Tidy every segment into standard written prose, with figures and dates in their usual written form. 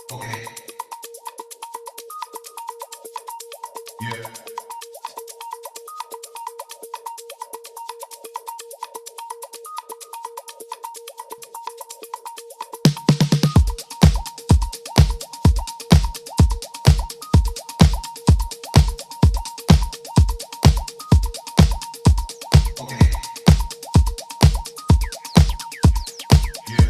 Okay. Yeah. Okay. Yeah.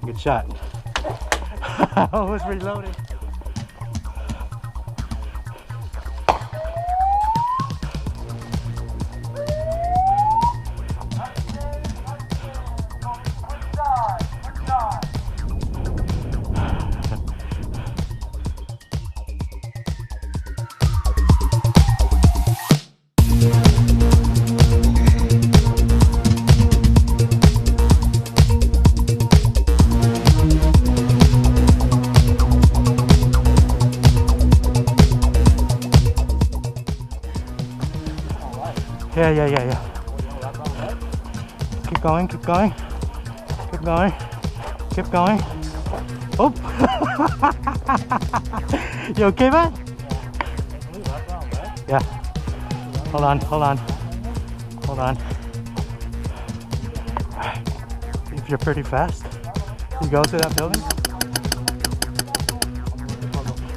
Good shot. I was reloading. Yeah. Keep going, keep going. Keep going. Keep going. Oh! You okay, man? Yeah. Hold on. Hold on. If you're pretty fast, you go to that building.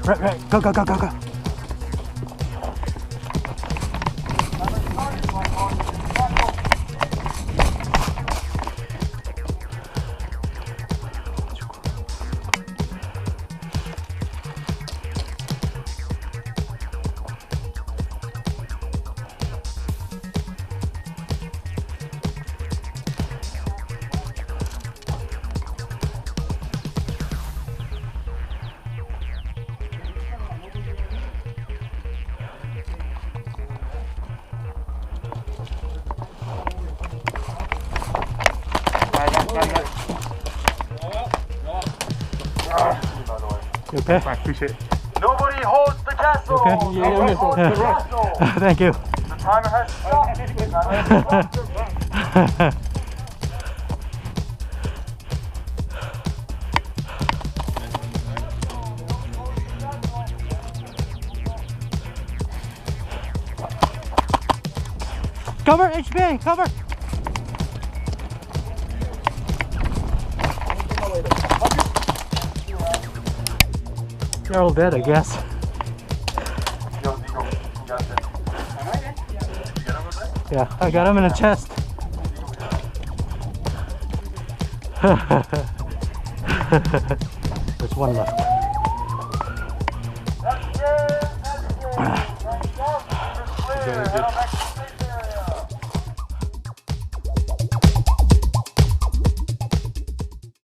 Right. Go. You okay? I appreciate it. Nobody holds the castle! Okay. Nobody holds the castle! Thank you. The timer has stopped! Cover, HBA, cover! They're all dead, I guess. Yeah, I got him in the chest. There's one left. That's good.